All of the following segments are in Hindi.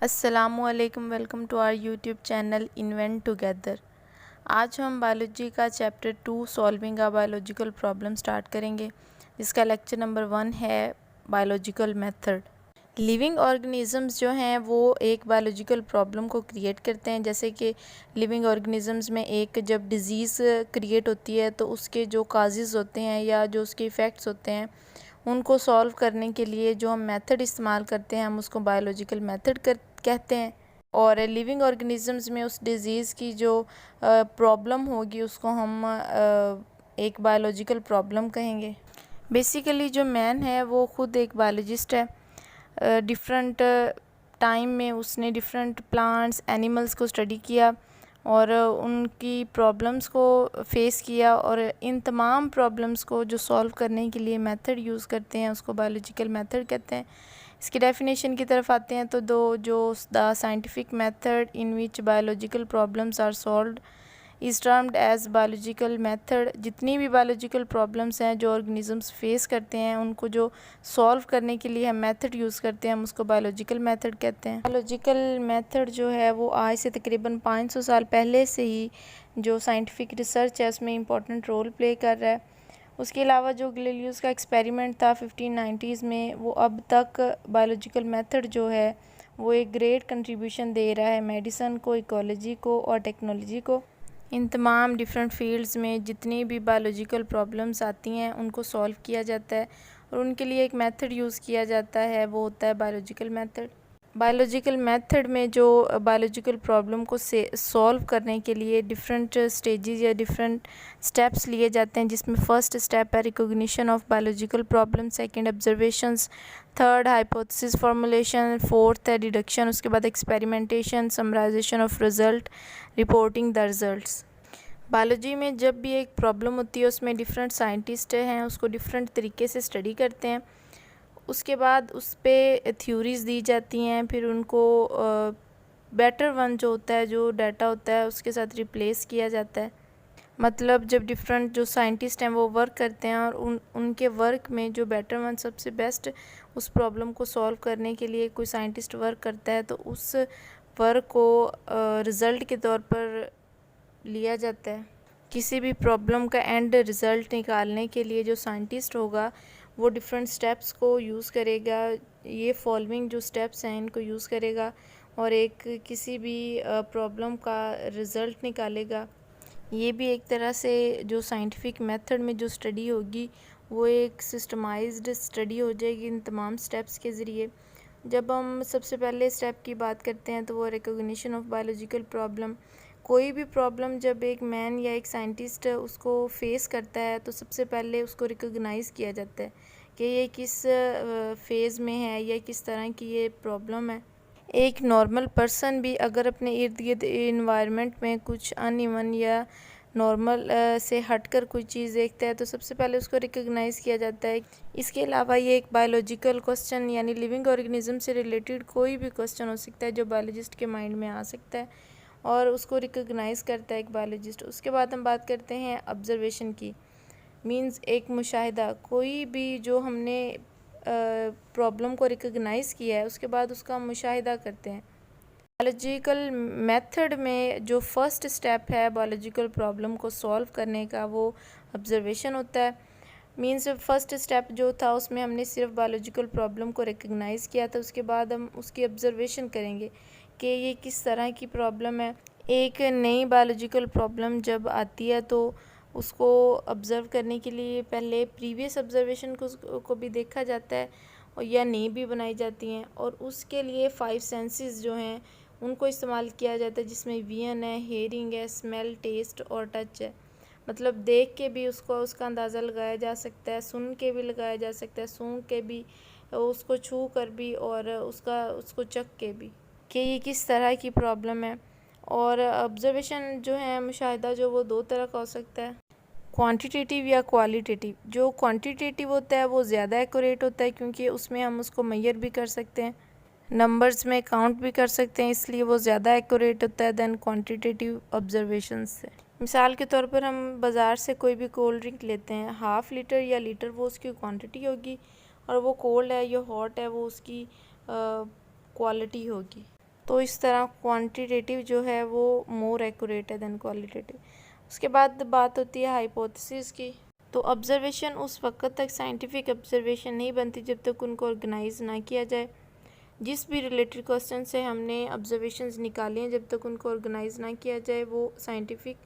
अस्सलामुअलैकुम, welcome to our YouTube channel invent together. आज हम बायोलॉजी का chapter 2 solving a biological problem start करेंगे, जिसका लेक्चर नंबर 1 है बायोलॉजिकल मेथड। लिविंग ऑर्गेनिजम्स जो हैं वो एक बायोलॉजिकल प्रॉब्लम को क्रिएट करते हैं। जैसे कि लिविंग ऑर्गेनिजम्स में एक जब डिज़ीज़ क्रिएट होती है तो उसके जो काजेज़ होते हैं या जो उसके इफ़ेक्ट्स होते हैं उनको सॉल्व करने के लिए जो हम मेथड इस्तेमाल करते हैं हम उसको बायोलॉजिकल मेथड कहते हैं। और लिविंग ऑर्गेनिजम्स में उस डिज़ीज़ की जो प्रॉब्लम होगी उसको हम एक बायोलॉजिकल प्रॉब्लम कहेंगे। बेसिकली जो मैन है वो ख़ुद एक बायोलॉजिस्ट है। डिफरेंट टाइम में उसने डिफरेंट प्लांट्स एनिमल्स को स्टडी किया और उनकी प्रॉब्लम्स को फेस किया, और इन तमाम प्रॉब्लम्स को जो सॉल्व करने के लिए मेथड यूज़ करते हैं उसको बायोलॉजिकल मेथड कहते हैं। इसकी डेफिनेशन की तरफ आते हैं तो the scientific method in which biological problems are solved is termed as biological method. जितनी भी बायोलॉजिकल प्रॉब्लम्स हैं जो ऑर्गेनिजम्स फेस करते हैं उनको जो सॉल्व करने के लिए हम मेथड यूज़ करते हैं हम उसको बायोलॉजिकल मेथड कहते हैं। बायोलॉजिकल मेथड जो है वो आज से तकरीबन 500 साल पहले से ही जो साइंटिफिक रिसर्च है उसमें इम्पॉर्टेंट रोल प्ले कर रहा है। उसके अलावा जो गैलीलियो का एक्सपेरिमेंट था 1590s में, वो अब तक बायोलॉजिकल मेथड जो है वो एक ग्रेट कंट्रीब्यूशन दे रहा है मेडिसन को, इकोलॉजी को और टेक्नोलॉजी को। इन तमाम डिफरेंट फील्ड्स में जितनी भी बायोलॉजिकल प्रॉब्लम्स आती हैं उनको सॉल्व किया जाता है और उनके लिए एक मेथड यूज़ किया जाता है, वो होता है बायोलॉजिकल मेथड। बायोलॉजिकल मेथड में जो बायोलॉजिकल प्रॉब्लम को सॉल्व करने के लिए डिफरेंट स्टेजेस या डिफरेंट स्टेप्स लिए जाते हैं, जिसमें फर्स्ट स्टेप है recognition of biological problem, second observations, third hypothesis formulation, fourth है डिडक्शन, उसके बाद experimentation, summarization of result, reporting the results. Biology में जब भी एक प्रॉब्लम होती है उसमें डिफरेंट साइंटिस्ट हैं उसको डिफरेंट तरीके से स्टडी करते हैं। उसके बाद उस पर थ्योरीज़ दी जाती हैं, फिर उनको बेटर वन जो होता है, जो डाटा होता है उसके साथ रिप्लेस किया जाता है। मतलब जब डिफरेंट जो साइंटिस्ट हैं वो वर्क करते हैं और उनके वर्क में जो बेटर वन सबसे बेस्ट उस प्रॉब्लम को सॉल्व करने के लिए कोई साइंटिस्ट वर्क करता है तो उस वर्क को रिज़ल्ट के तौर पर लिया जाता है। किसी भी प्रॉब्लम का एंड रिज़ल्ट निकालने के लिए जो साइंटिस्ट होगा वो डिफरेंट स्टेप्स को यूज़ करेगा, ये फॉलोइंग जो स्टेप्स हैं इनको यूज़ करेगा और एक किसी भी प्रॉब्लम का रिज़ल्ट निकालेगा। ये भी एक तरह से जो साइंटिफिक मेथड में जो स्टडी होगी वो एक सिस्टमाइज्ड स्टडी हो जाएगी इन तमाम स्टेप्स के ज़रिए। जब हम सबसे पहले स्टेप की बात करते हैं तो वो रिकॉग्निशन ऑफ बायोलॉजिकल प्रॉब्लम। कोई भी प्रॉब्लम जब एक मैन या एक साइंटिस्ट उसको फेस करता है तो सबसे पहले उसको रिकॉग्नाइज़ किया जाता है कि ये किस फेज़ में है या किस तरह की ये प्रॉब्लम है। एक नॉर्मल पर्सन भी अगर अपने इर्द गिर्द इन्वायरमेंट में कुछ अनइवन या नॉर्मल से हटकर कोई चीज़ देखता है तो सबसे पहले उसको रिकॉग्नाइज़ किया जाता है। इसके अलावा ये एक बायोलॉजिकल क्वेश्चन यानी लिविंग ऑर्गेनिज्म से रिलेटेड कोई भी क्वेश्चन हो सकता है जो बायोलॉजिस्ट के माइंड में आ सकता है और उसको रिकॉग्नाइज़ करता है एक बायोलॉजिस्ट। उसके बाद हम बात करते हैं ऑब्जर्वेशन की, मींस एक मुशाहिदा। कोई भी जो हमने प्रॉब्लम को रिकॉग्नाइज़ किया है उसके बाद उसका मुशाहिदा करते हैं। बायोलॉजिकल मेथड में जो फर्स्ट स्टेप है बायोलॉजिकल प्रॉब्लम को सॉल्व करने का वो ऑब्जर्वेशन होता है। मींस फर्स्ट स्टेप जो था उसमें हमने सिर्फ बायोलॉजिकल प्रॉब्लम को रिकॉग्नाइज़ किया था, उसके बाद हम उसकी ऑब्जर्वेशन करेंगे कि ये किस तरह की प्रॉब्लम है। एक नई बायोलॉजिकल प्रॉब्लम जब आती है तो उसको ऑब्ज़र्व करने के लिए पहले प्रीवियस ऑब्जर्वेशन को भी देखा जाता है और या नई भी बनाई जाती हैं और उसके लिए 5 सेंसेस जो हैं उनको इस्तेमाल किया जाता है, जिसमें विजन है, हेयरिंग है, स्मेल, टेस्ट और टच है। मतलब देख के भी उसका अंदाज़ा लगाया जा सकता है, सुन के भी लगाया जा सकता है, सूंघ के भी, उसको छू कर भी और उसको चख के भी कि ये किस तरह की प्रॉब्लम है। और ऑब्जर्वेशन जो है मुशाहिदा जो वो 2 तरह का हो सकता है, क्वांटिटेटिव या क्वालिटेटिव। जो क्वांटिटेटिव होता है वो ज़्यादा एक्यूरेट होता है क्योंकि उसमें हम उसको मेजर भी कर सकते हैं, नंबर्स में काउंट भी कर सकते हैं, इसलिए वो ज़्यादा एक्यूरेट होता है दैन क्वांटिटेटिव ऑब्जर्वेशन से। मिसाल के तौर पर हम बाज़ार से कोई भी कोल्ड ड्रिंक लेते हैं, 1/2 लीटर या लीटर वो उसकी क्वांटिटी होगी और वो कोल्ड है या हॉट है वो उसकी क्वालिटी होगी। तो इस तरह क्वांटिटेटिव जो है वो मोर एक्यूरेट है देन क्वालिटेटिव। उसके बाद बात होती है हाइपोथेसिस की। तो ऑब्जर्वेशन उस वक्त तक साइंटिफिक ऑब्जर्वेशन नहीं बनती जब तक उनको ऑर्गेनाइज ना किया जाए। जिस भी रिलेटेड क्वेश्चन से हमने ऑब्जर्वेशंस निकाले हैं, जब तक उनको ऑर्गेनाइज ना किया जाए वो साइंटिफिक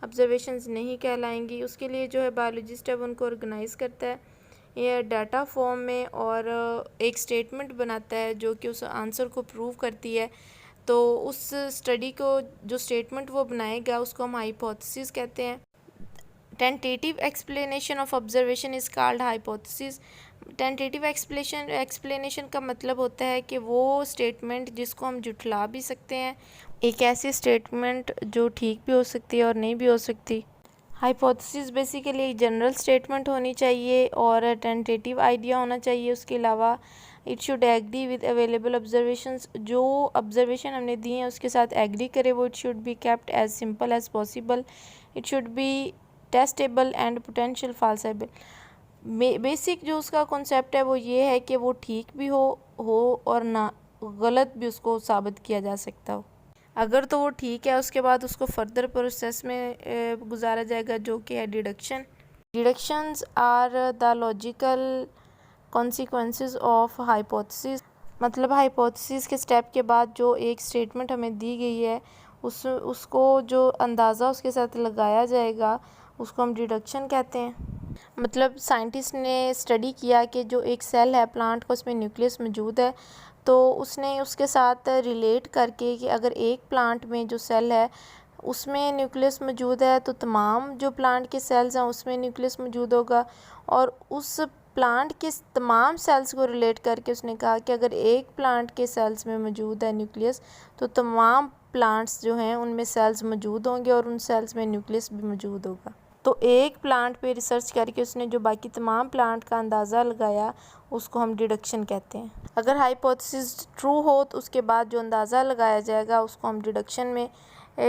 ऑब्जर्वेशंस नहीं कहलाएंगी। उसके लिए जो है बायोलॉजिस्ट है वो उनको ऑर्गेनाइज करता है ये डाटा फॉर्म में और एक स्टेटमेंट बनाता है जो कि उस आंसर को प्रूव करती है। तो उस स्टडी को जो स्टेटमेंट वो बनाएगा उसको हम हाइपोथेसिस कहते हैं। Tentative explanation of observation is called hypothesis. Tentative explanation का मतलब होता है कि वो स्टेटमेंट जिसको हम जुटला भी सकते हैं, एक ऐसी स्टेटमेंट जो ठीक भी हो सकती है और नहीं भी हो सकती। हाइपोथेसिस बेसिकली एक जनरल स्टेटमेंट होनी चाहिए और टेंटेटिव आइडिया होना चाहिए। उसके अलावा it should agree with available observations. जो ऑब्जर्वेशन हमने दी हैं उसके साथ एग्री करे वो it should be kept as simple as possible. It should be testable and potential falsifiable. Basic जो उसका कॉन्सेप्ट है वो ये है कि वो ठीक भी हो और ना गलत भी उसको साबित किया जा सकता हो। अगर तो वो ठीक है उसके बाद उसको फर्दर प्रोसेस में गुजारा जाएगा जो कि है deduction. Deductions are the logical consequences of hypothesis. मतलब हाइपोथेसिस के स्टेप के बाद जो एक स्टेटमेंट हमें दी गई है उसको जो अंदाज़ा उसके साथ लगाया जाएगा उसको हम डिडक्शन कहते हैं। मतलब साइंटिस्ट ने स्टडी किया कि जो एक सेल है प्लांट का उसमें न्यूक्लियस मौजूद है, तो उसने उसके साथ रिलेट करके कि अगर एक प्लांट में जो सेल है उसमें न्यूक्लियस मौजूद है तो तमाम जो प्लांट के सेल्स हैं उसमें न्यूक्लियस मौजूद होगा। और उस प्लांट के तमाम सेल्स को रिलेट करके उसने कहा कि अगर एक प्लांट के सेल्स में मौजूद है न्यूक्लियस तो तमाम प्लांट्स जो हैं उनमें सेल्स मौजूद होंगे और उन सेल्स में न्यूक्लियस भी मौजूद होगा। तो एक प्लांट पे रिसर्च करके उसने जो बाकी तमाम प्लांट का अंदाज़ा लगाया उसको हम डिडक्शन कहते हैं। अगर हाइपोथेसिस ट्रू हो तो उसके बाद जो अंदाज़ा लगाया जाएगा उसको हम डिडक्शन में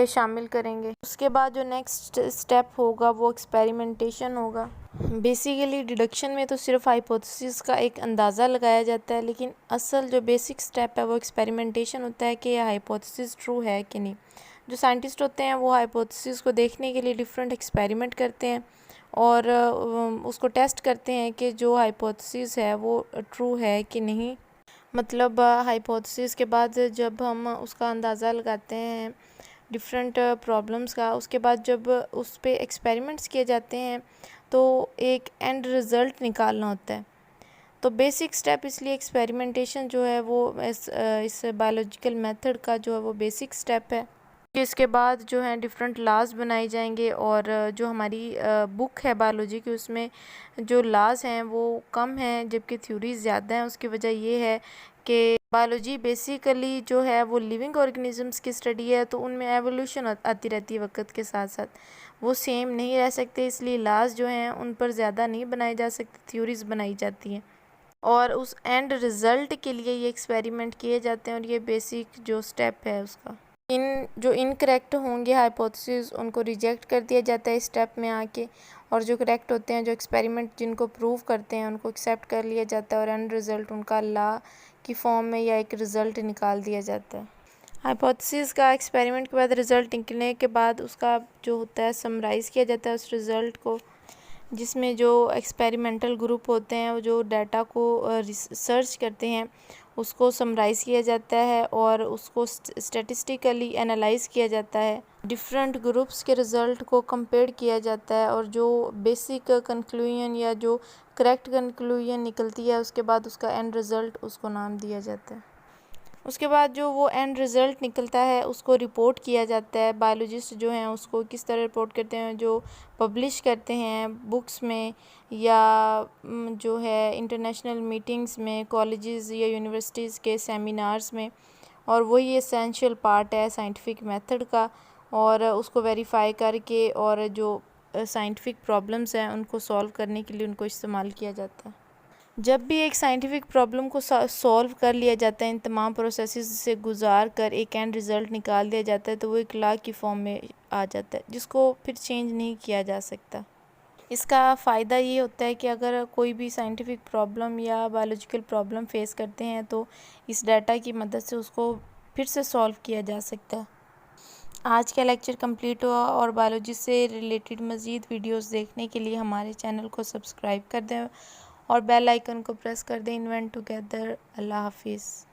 शामिल करेंगे। उसके बाद जो नेक्स्ट स्टेप होगा वो एक्सपेरिमेंटेशन होगा। बेसिकली डिडक्शन में तो सिर्फ हाइपोथेसिस का एक अंदाज़ा लगाया जाता है, लेकिन असल जो बेसिक स्टेप है वो एक्सपेरिमेंटेशन होता है कि यह हाइपोथेसिस ट्रू है कि नहीं। जो साइंटिस्ट होते हैं वो हाइपोथेसिस को देखने के लिए डिफरेंट एक्सपेरिमेंट करते हैं और उसको टेस्ट करते हैं कि जो हाइपोथेसिस है वो ट्रू है कि नहीं। मतलब हाइपोथेसिस के बाद जब हम उसका अंदाज़ा लगाते हैं डिफरेंट प्रॉब्लम्स का, उसके बाद जब उस पर एक्सपेरिमेंट्स किए जाते हैं तो एक एंड रिज़ल्ट निकालना होता है। तो बेसिक स्टेप इसलिए एक्सपेरिमेंटेशन जो है वो इस बायोलॉजिकल मेथड का जो है वो बेसिक स्टेप है। इसके बाद जो है डिफरेंट लाज बनाए जाएंगे और जो हमारी बुक है बायोलॉजी की उसमें जो लाज हैं वो कम हैं जबकि थ्योरीज ज़्यादा हैं। उसकी वजह ये है कि बायोलॉजी बेसिकली जो है वो लिविंग ऑर्गेनिजम्स की स्टडी है, तो उनमें एवोल्यूशन आती रहती है वक्त के साथ साथ, वो सेम नहीं रह सकते, इसलिए लाज जो हैं उन पर ज़्यादा नहीं बनाए जा सकते, थ्योरीज बनाई जाती हैं और उस एंड रिज़ल्ट के लिए ये एक्सपेरिमेंट किए जाते हैं और ये बेसिक जो स्टेप है उसका। जो इनकरेक्ट होंगे हाइपोथेसिस उनको रिजेक्ट कर दिया जाता है इस स्टेप में आके, और जो करेक्ट होते हैं जो एक्सपेरिमेंट जिनको प्रूव करते हैं उनको एक्सेप्ट कर लिया जाता है और एंड रिज़ल्ट उनका लॉ की फॉर्म में या एक रिज़ल्ट निकाल दिया जाता है। हाइपोथेसिस का एक्सपेरिमेंट के बाद रिज़ल्ट निकलने के बाद उसका जो होता है समराइज़ किया जाता है उस रिज़ल्ट को, जिसमें जो एक्सपेरिमेंटल ग्रुप होते हैं वो जो डाटा को रिसर्च करते हैं उसको समराइज़ किया जाता है और उसको स्टैटिस्टिकली एनालाइज किया जाता है। डिफरेंट ग्रुप्स के रिज़ल्ट को कंपेयर किया जाता है और जो बेसिक कंक्लूजन या जो करेक्ट कंक्लूजन निकलती है उसके बाद उसका एंड रिज़ल्ट उसको नाम दिया जाता है। उसके बाद जो वो एंड रिज़ल्ट निकलता है उसको रिपोर्ट किया जाता है। बायोलॉजिस्ट जो हैं उसको किस तरह रिपोर्ट करते हैं, जो पब्लिश करते हैं बुक्स में या जो है इंटरनेशनल मीटिंग्स में, कॉलेजेस या यूनिवर्सिटीज़ के सेमिनार्स में, और वही एसेंशियल पार्ट है साइंटिफिक मेथड का, और उसको वेरीफाई करके और जो साइंटिफिक प्रॉब्लम्स हैं उनको सॉल्व करने के लिए उनको इस्तेमाल किया जाता है। जब भी एक साइंटिफिक प्रॉब्लम को सॉल्व कर लिया जाता है, इन तमाम प्रोसेसेस से गुजार कर एक एंड रिज़ल्ट निकाल दिया जाता है, तो वो एक लॉ की फॉर्म में आ जाता है जिसको फिर चेंज नहीं किया जा सकता। इसका फ़ायदा ये होता है कि अगर कोई भी साइंटिफिक प्रॉब्लम या बायोलॉजिकल प्रॉब्लम फेस करते हैं तो इस डाटा की मदद से उसको फिर से सॉल्व किया जा सकता है। आज का लेक्चर कंप्लीट हुआ और बायोलॉजी से रिलेटेड मज़ीद वीडियोस देखने के लिए हमारे चैनल को सब्सक्राइब कर दें और बेल आइकन को प्रेस कर दें। Invent together. अल्लाह हाफिज़।